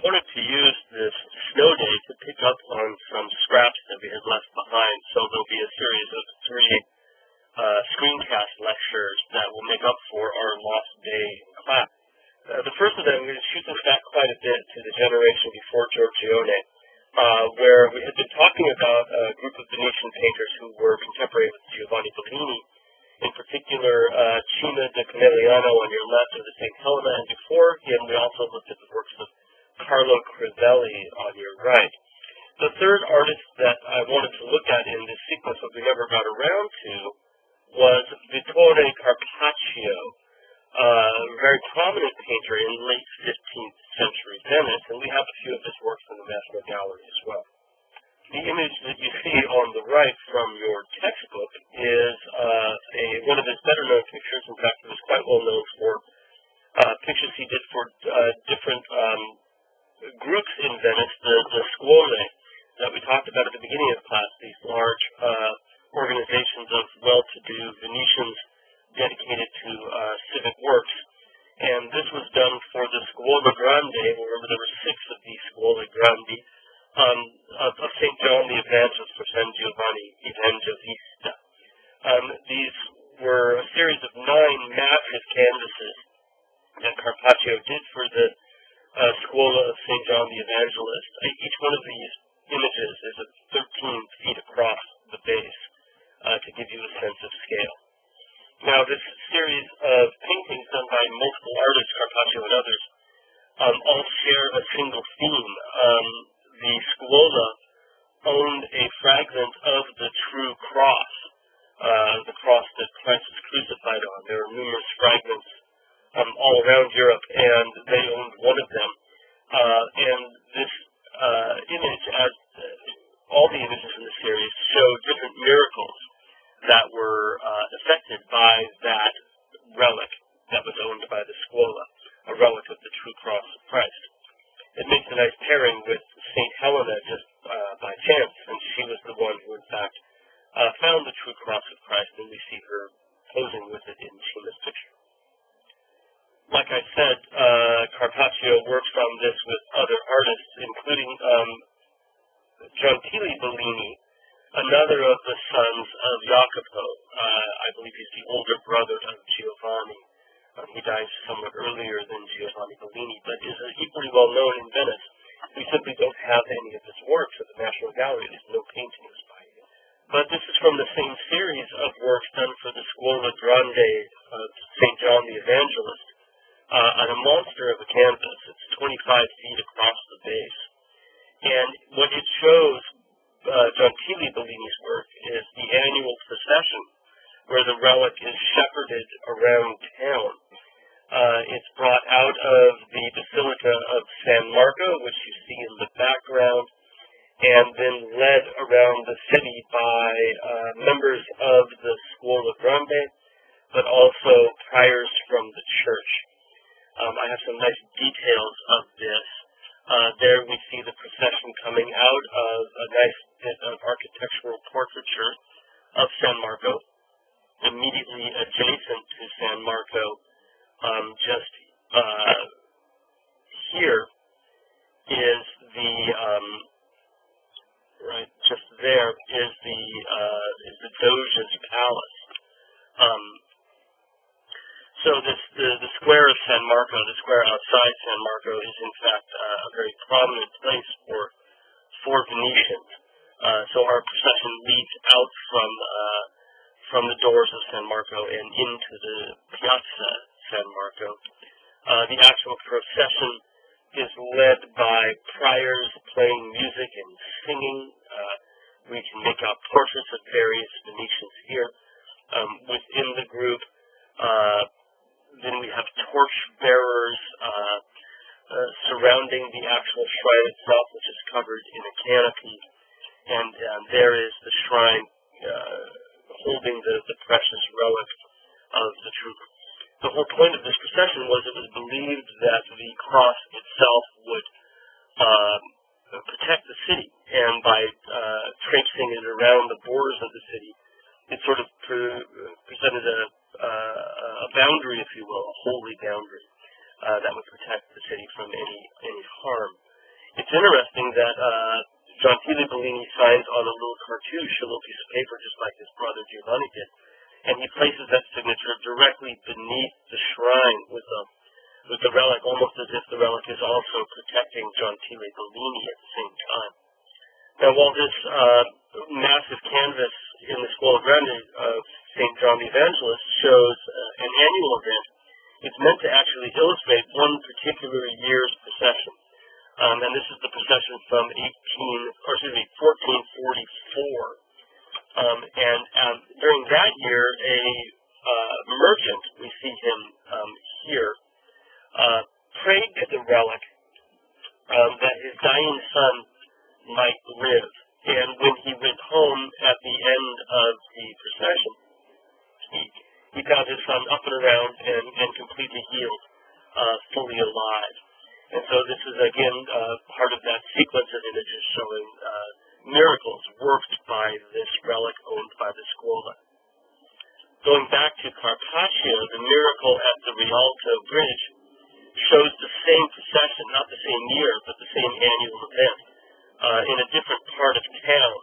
wanted to use this snow day to pick up on some scraps that we had left behind. So there'll be a series of 3 screencast lectures that will make up for our lost day in class. The first of them, we're going to shoot this back quite a bit to the generation before Giorgione, where we had been talking about a group of Venetian painters who were contemporary with Giovanni Bellini, in particular Cima da Conegliano on your left of the St. Helena, and before him we also looked at the works of Carlo Crivelli on your right. The third artist that I wanted to look at in this sequence that we never got around to was Vittore Carpaccio, a very prominent painter in late 15th century Venice, and we have a few of his works in the National Gallery as well. The image that you see on the right from your textbook is one of his better-known pictures. In fact, it was quite well known for pictures he did for different groups in Venice, the scuole that we talked about at the beginning of class, these large organizations of well-to-do Venetians dedicated to civic works. And this was done for the Scuola Grande. Remember, there were 6 of these Scuola Grandi of St. John the Evangelist for San Giovanni Evangelista. These were a series of 9 massive canvases that Carpaccio did for the Scuola of St. John the Evangelist. Each one of these images is 13 feet across the base to give you a sense of scale. Now, this series of paintings done by multiple artists, Carpaccio and others, all share a single theme. The Scuola owned a fragment of the true cross, the cross that Christ was crucified on. There are numerous fragments all around Europe, and they owned one of them. And this image, as all the images in the series, show different miracles that were affected by that relic that was owned by the Scuola, a relic of the true cross of Christ. It makes a nice pairing with St. Helena just by chance, and she was the one who, in fact, found the true cross of Christ, and we see her posing with it in Cima's picture. Like I said, Carpaccio works on this with other artists, including Gentile Bellini, another of the sons of Jacopo. I believe he's the older brother of Giovanni. He dies somewhat earlier than Giovanni Bellini, but is equally well known in Venice. We simply don't have any of his works at the National Gallery. There's no paintings by him. But this is from the same series of works done for the Scuola Grande of St. John the Evangelist, on a monster of a canvas. It's 25 feet across the base. And what it shows, Gentile Bellini's work, is the annual procession where the relic is shepherded around town. It's brought out of the Basilica of San Marco, which you see in the background, and then led around the city by members of the Scuola Grande, but also priors from the church. I have some nice details of this. There we see the procession coming out of a nice bit of architectural portraiture of San Marco. Immediately adjacent to San Marco, just here is the just there is the Doge's palace. So the square of San Marco, the square outside San Marco, is in fact a very prominent place for Venetians. So our procession leads out from the doors of San Marco and into the Piazza San Marco. The actual procession is led by priors playing music and singing. We can make out portraits of various Venetians here. Within the group, then we have torch bearers surrounding the actual shrine itself, which is covered in a canopy. And there is the shrine holding the precious relic of the true. The whole point of this procession was it was believed that the cross itself would protect the city, and by traipsing it around the borders of the city, it sort of presented a boundary, if you will, a holy boundary that would protect the city from any harm. it's interesting that John Tilly Bellini signs on a little cartouche, a little piece of paper, just like his brother Giovanni did, and he places that signature directly beneath the shrine with the relic, almost as if the relic is also protecting John Tilly Bellini at the same time. Now, while this massive canvas in the Scuola Grande of St. John the Evangelist shows an annual event, it's meant to actually illustrate one particular year's procession. And this is the procession from 1444. During that year, a merchant, we see him here, prayed to the relic that his dying son might live. And when he went home at the end of the procession, he found his son up and around and completely healed, fully alive. And so this is, again, part of that sequence of images showing miracles worked by this relic owned by the Scuola. Going back to Carpaccio, the miracle at the Rialto Bridge shows the same procession, not the same year, but the same annual event, in a different part of town.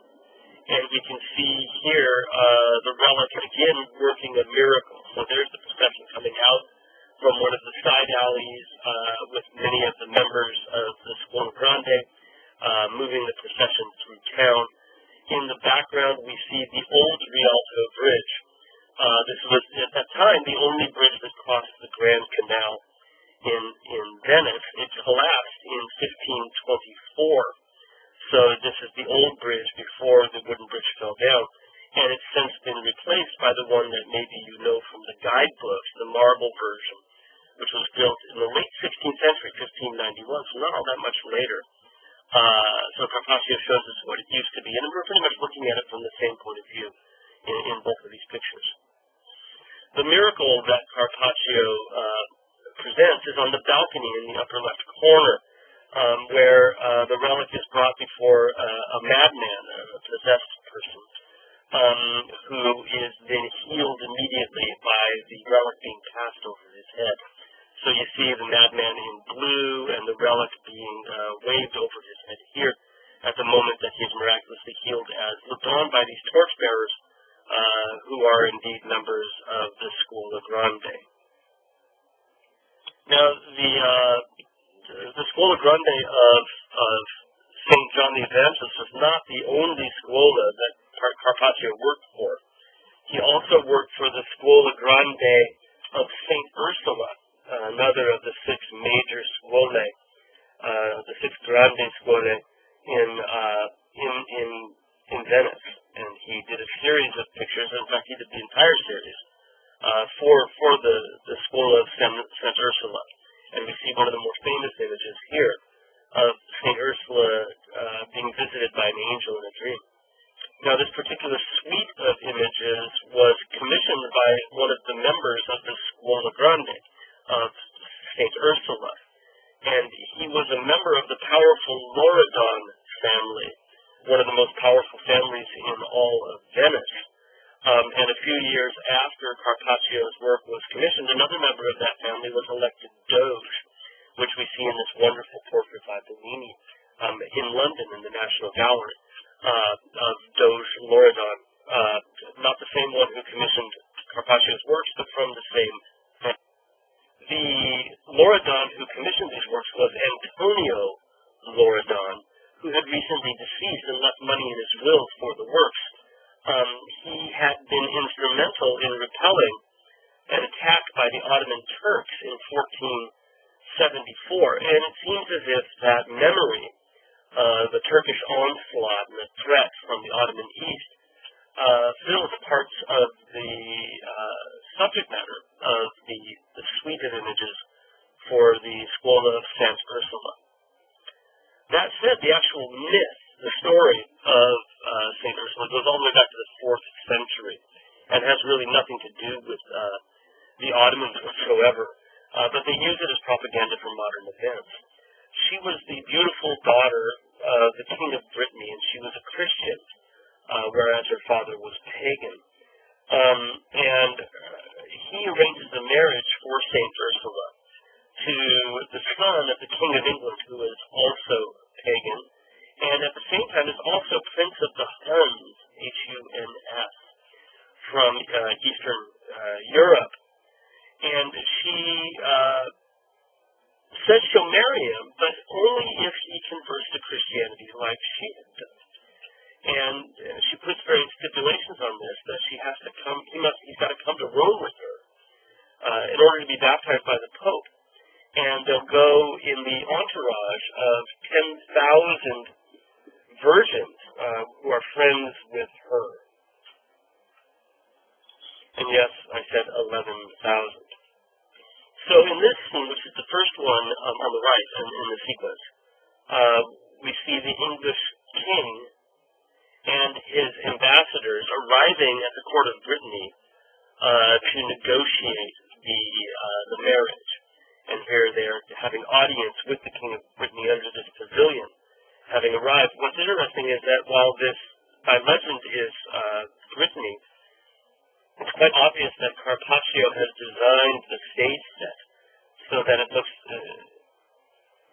And we can see here the relic, again, working a miracle. So there's the procession coming out from one of the side alleys with many of the members of the Scuola Grande moving the procession through town. In the background, we see the old Rialto Bridge. This was, at that time, the only bridge that crossed the Grand Canal in Venice. It collapsed in 1524. So this is the old bridge before the wooden bridge fell down. And it's since been replaced by the one that maybe you know from the guidebooks, the marble version, which was built in the late 16th century, 1591, so not all that much later. So Carpaccio shows us what it used to be, and we're pretty much looking at it from the same point of view in both of these pictures. The miracle that Carpaccio presents is on the balcony in the upper left corner, where the relic is brought before a madman, a possessed person, who is then healed immediately by the relic being passed over his head. So you see the madman in blue and the relic being waved over his head here at the moment that he is miraculously healed, as looked on by these torchbearers who are indeed members of the Scuola Grande. Now, the Scuola Grande of St. John the Evangelist is not the only Scuola that Carpaccio worked for. He also worked for the Scuola Grande of St. Ursula, another of the six major Scuole, the six Grande Scuole in Venice. And he did a series of pictures, in fact he did the entire series, for the Scuola of St. Ursula. And we see one of the most famous images here of St. Ursula being visited by an angel in a dream. Now, this particular suite of images was commissioned by one of the members of the Scuola Grande of St. Ursula, and he was a member of the powerful Loredon family, one of the most powerful families in all of Venice. And a few years after Carpaccio's work was commissioned, another member of that family was elected Doge, which we see in this wonderful portrait by Bellini in London in the National Gallery of Doge Loredon. Not the same one who commissioned Carpaccio's works, but from the same family. The Loredon who commissioned these works was Antonio Loredon, who had recently deceased and left money in his will for the works. He had been instrumental in repelling an attack by the Ottoman Turks in 1474, and it seems as if that memory, the Turkish onslaught and the threat from the Ottoman East, fills parts of the subject matter of the suite of images for the Scuola of St. Ursula. That said, the actual myth, the story of St. Ursula goes all the way back to the 4th century and has really nothing to do with the Ottomans whatsoever, but they use it as propaganda for modern events. She was the beautiful daughter of the King of Brittany, and she was a Christian, whereas her father was pagan. And he arranges a marriage for St. Ursula to the son of the King of England, who is also pagan. Eastern Europe. And she says she'll marry him, but only if he converts to Christianity like she had done. And she puts various stipulations on this, that she has to come, he's got to come to Rome with her in order to be baptized by the Pope. And they'll go in the entourage of 10,000 virgins who are friends with her. And yes, I said 11,000. So in this scene, which is the first one on the right in the sequence, we see the English king and his ambassadors arriving at the court of Brittany to negotiate the marriage. And here they are having audience with the king of Brittany under this pavilion, having arrived. What's interesting is that while this, by legend, is Brittany, it's quite obvious that Carpaccio has designed the stage set so that it looks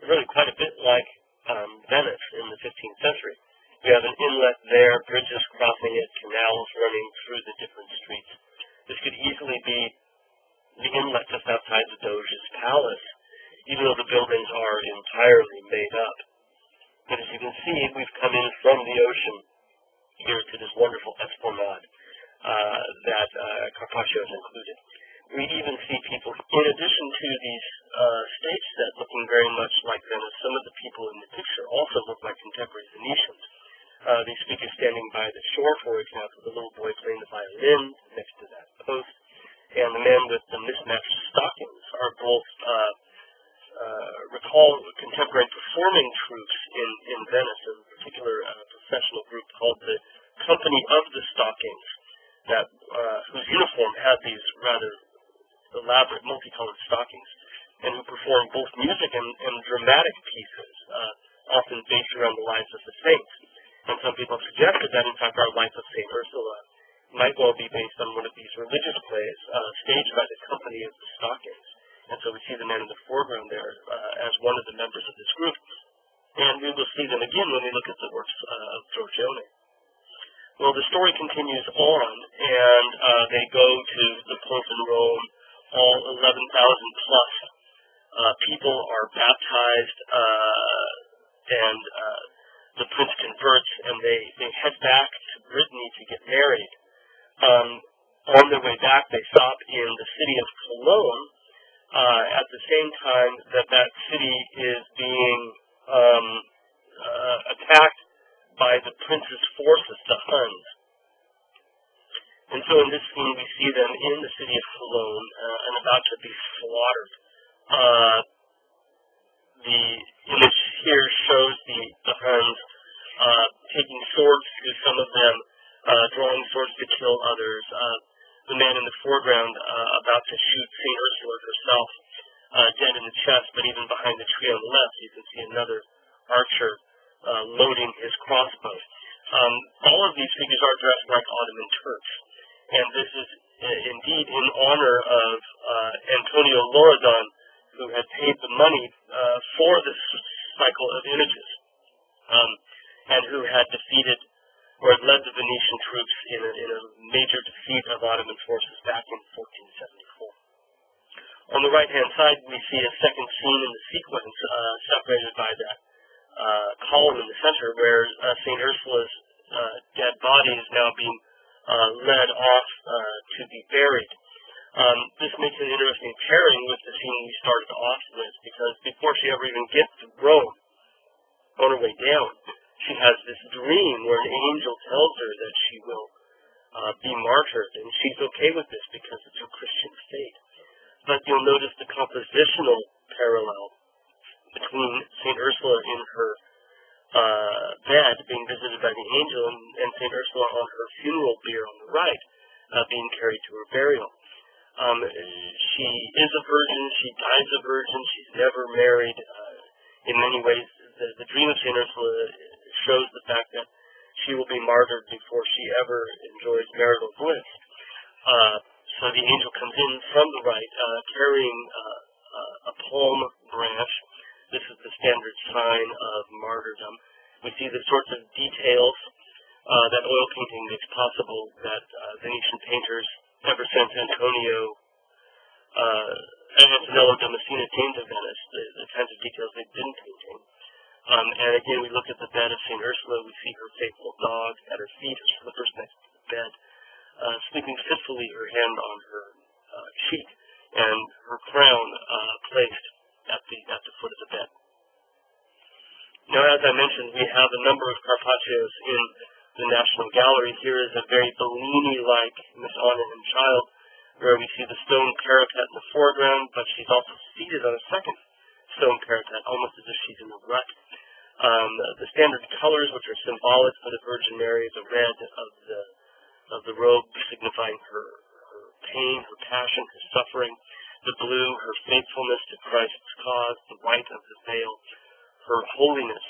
really quite a bit like Venice in the 15th century. You have an inlet there, bridges crossing it, canals running through the different streets. This could easily be the inlet just outside the Doge's palace, even though the buildings are entirely made up. But as you can see, we've come in from the ocean here to this wonderful esplanade that Carpaccio has included. We even see people, in addition to these stage set looking very much like Venice, some of the people in the picture also look like contemporary Venetians. These figures standing by the shore, for example, the little boy playing the violin next to that post, and the man with the mismatched stockings are both recall contemporary performing troupes in Venice, in particular a professional group called the Company of the Stockings, that whose uniform had these rather elaborate multicolored stockings, and who perform both music and dramatic pieces, often based around the lives of the saints. And some people have suggested that, in fact, our Life of St. Ursula might well be based on one of these religious plays staged by the Company of the Stockings. And so we see the man in the foreground there as one of the members of this group. And we will see them again when we look at the works of Giorgione. Well, the story continues on, and they go to the Pope in Rome. All 11,000 plus people are baptized, and the prince converts, and they head back to Brittany to get married. On their way back, they stop in the city of Cologne at the same time that city is being attacked by the prince's forces, the Huns. And so in this scene, we see them in the city of Cologne and about to be slaughtered. The image here shows the Huns taking swords to some of them, drawing swords to kill others. The man in the foreground about to shoot St. Ursula herself, dead in the chest, but even behind the tree on the left, you can see another archer loading his crossbow. All of these figures are dressed like Ottoman Turks, and this is indeed in honor of Antonio Loredon, who had paid the money for this cycle of images, and who had defeated or had led the Venetian troops in a major defeat of Ottoman forces back in 1474. On the right-hand side, we see a second scene in the sequence, separated by that column in the center, where St. Ursula's dead body is now being led off to be buried. This makes an interesting pairing with the scene we started off with, because before she ever even gets to Rome, on her way down, she has this dream where an angel tells her that she will be martyred, and she's okay with this because it's her Christian faith. But you'll notice the compositional parallel between St. Ursula in her bed being visited by the angel and St. Ursula on her funeral bier on the right being carried to her burial. She is a virgin, she dies a virgin, she's never married. In many ways, the dream of St. Ursula shows the fact that she will be martyred before she ever enjoys marital bliss. So the angel comes in from the right, carrying a palm branch. This is the standard sign of martyrdom. We see the sorts of details that oil painting makes possible that Venetian painters ever since Antonello da Messina came to Venice, the kinds of details they've been painting. And again, we look at the bed of St. Ursula, we see her faithful dog at her feet, her slippers next to the bed, sleeping fitfully, her hand on her cheek, and her crown placed at the foot of the bed. Now, as I mentioned, we have a number of carpaccios in the National Gallery. Here is a very Bellini-like Madonna and Child, where we see the stone parapet in the foreground, but she's also seated on a second stone parapet, almost as if she's in a rut. The standard colors, which are symbolic for the Virgin Mary, the red of the robe signifying her pain, her passion, her suffering, the blue, her faithfulness to Christ's cause, the white of the veil, her holiness.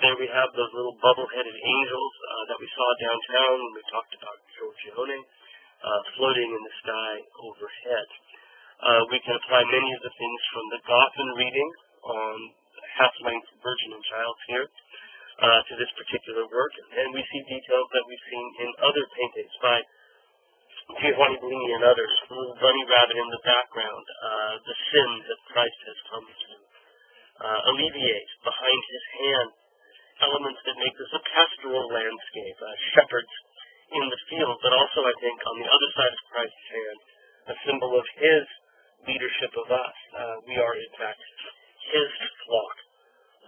There we have those little bubble-headed angels that we saw downtown when we talked about Giorgione, floating in the sky overhead. We can apply many of the things from the Goffin reading on half-length Virgin and Child here to this particular work, and we see details that we've seen in other paintings by Giovanni Bellini and others. The little bunny rabbit in the background, the sin that Christ has come to alleviate behind his hand, elements that make this a pastoral landscape, shepherds in the field, but also, I think, on the other side of Christ's hand, a symbol of his leadership of us. We are, in fact, his flock.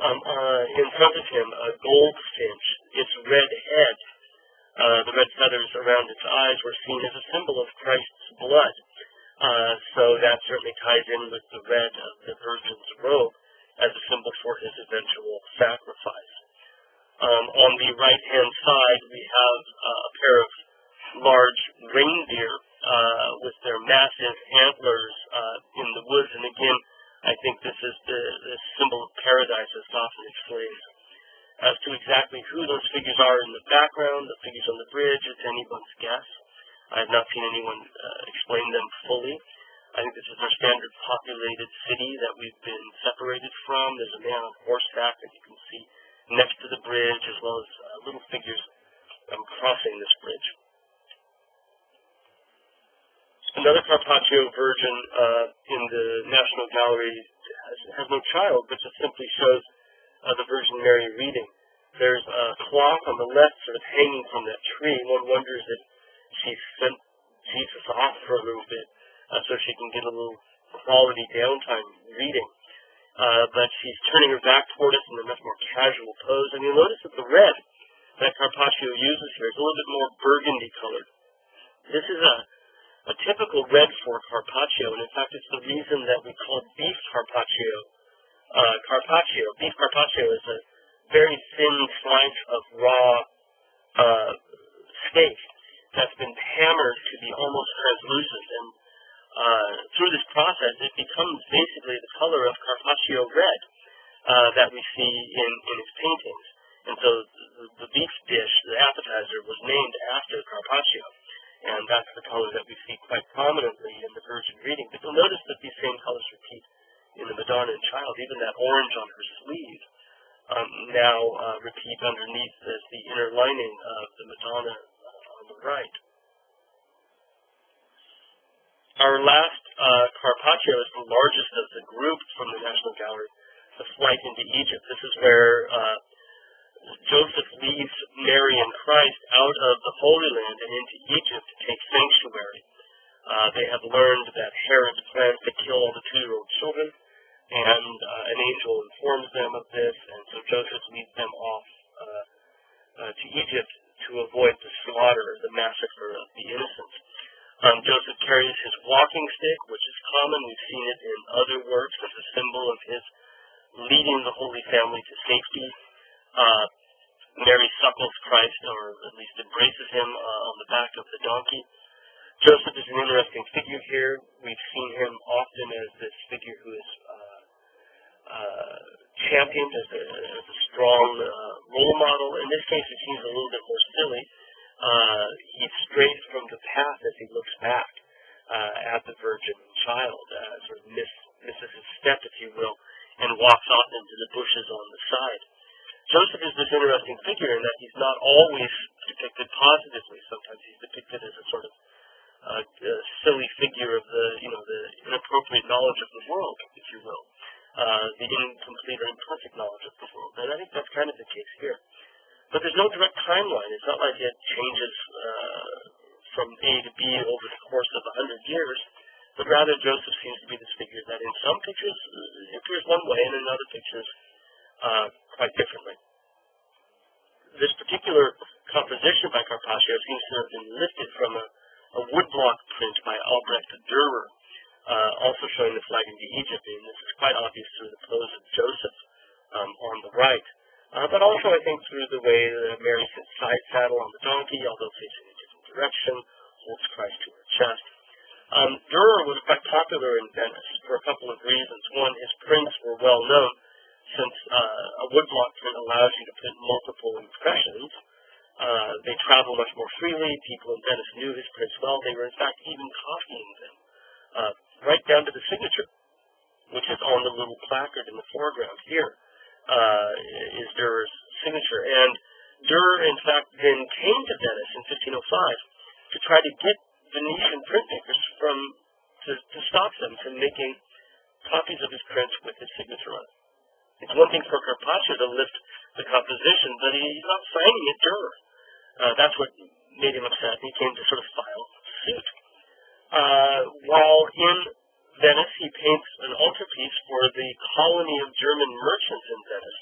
In front of him, a goldfinch, its red head, the red feathers around its eyes were seen as a symbol of Christ's blood. So that certainly ties in with the red of the Virgin's robe as a symbol for his eventual sacrifice. On the right-hand side, we have a pair of large reindeer with their massive antlers in the woods. And again, I think this is the symbol of paradise as often explained. As to exactly who those figures are in the background, the figures on the bridge, it's anyone's guess. I have not seen anyone explain them fully. I think this is our standard populated city that we've been separated from. There's a man on horseback that you can see next to the bridge, as well as little figures crossing this bridge. Another Carpaccio Virgin in the National Gallery has no child, but just simply shows the Virgin Mary reading. There's a clock on the left sort of hanging from that tree. One wonders if she sent Jesus off for a little bit so she can get a little quality downtime reading. But she's turning her back toward us in a much more casual pose. And you'll notice that the red that Carpaccio uses here is a little bit more burgundy colored. This is a typical red for Carpaccio, and in fact it's the reason that we call beef Carpaccio Carpaccio. Beef Carpaccio is a very thin slice of raw steak that's been hammered to be almost translucent, and through this process it becomes basically the color of Carpaccio red that we see in his paintings. And so the beef dish, the appetizer, was named after Carpaccio, and that's the color that we see quite prominently in the Virgin reading. But you'll notice that these same colors repeat in the Madonna and Child. Even that orange on her sleeve now repeat underneath as the inner lining of the Madonna on the right. Our last Carpaccio is the largest of the group from the National Gallery, the Flight into Egypt. This is where Joseph leads Mary and Christ out of the Holy Land and into Egypt to take sanctuary. They have learned that Herod plans to kill all the 2-year-old children, and an angel informs them of this, and so Joseph leads them off to Egypt to avoid the slaughter, the massacre of the innocents. Joseph carries his walking stick, which is common. We've seen it in other works as a symbol of his leading the Holy Family to safety. Mary suckles Christ, or at least embraces him on the back of the donkey. Joseph is an interesting figure here. We've seen him often as this figure who is championed as a strong role model. In this case, it seems a little bit more silly. He strays from the path as he looks back at the Virgin Child, sort of misses his step, if you will, and walks off into the bushes on the side. Joseph is this interesting figure in that he's not always depicted positively. Sometimes he's depicted as a sort of silly figure of the inappropriate knowledge of the world, if you will, the incomplete or imperfect knowledge of the world. And I think that's kind of the case here. But there's no direct timeline. It's not like it changes from A to B over the course of 100 years, but rather Joseph seems to be this figure that in some pictures appears one way and in other pictures quite differently. This particular composition by Carpaccio seems to have been lifted from a woodblock print by Albrecht Dürer, also showing the flag into Egypt, and this is quite obvious through the pose of Joseph on the right. But also, I think, through the way that Mary sits side saddle on the donkey, although facing a different direction, holds Christ to her chest. Dürer was quite popular in Venice for a couple of reasons. One, his prints were well known, since a woodblock print allows you to print multiple impressions. They travel much more freely. People in Venice knew his prints well. They were, in fact, even copying them, right down to the signature, which is on the little placard in the foreground here. Is Dürer's signature. And Dürer, in fact, then came to Venice in 1505 to try to get Venetian printmakers to stop them from making copies of his prints with his signature on it. It's one thing for Carpaccio to lift the composition, but he's not signing it Dürer. That's what made him upset, and he came to sort of file suit. While in Venice, he paints an altarpiece for the colony of German merchants in Venice,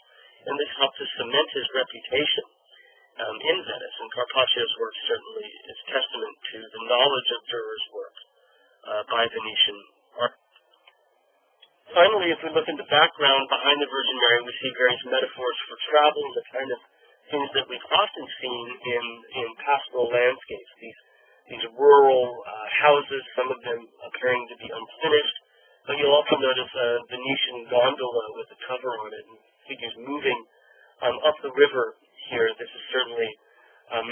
and this helped to cement his reputation in Venice. And Carpaccio's work certainly is testament to the knowledge of Dürer's work by Venetian art. Finally, if we look in the background behind the Virgin Mary, we see various metaphors for travel, the kind of things that we've often seen in pastoral landscapes. These rural houses, some of them appearing to be unfinished, but you'll also notice a Venetian gondola with a cover on it and figures moving up the river here. This is certainly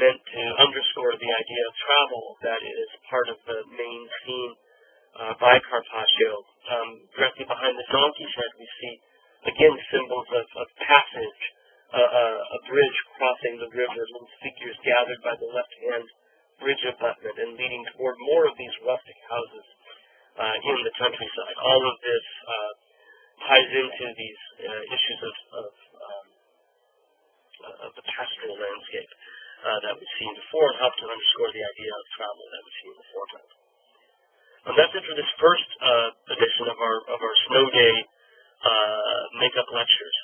meant to underscore the idea of travel that is part of the main theme by Carpaccio. Directly behind the donkey's head, we see, again, symbols of passage, a bridge crossing the river, little figures gathered by the left hand bridge abutment and leading toward more of these rustic houses in the countryside. All of this ties into these issues of the pastoral landscape that we've seen before, and help to underscore the idea of travel that we've seen beforehand. That's it for this first edition of our Snow Day makeup lectures.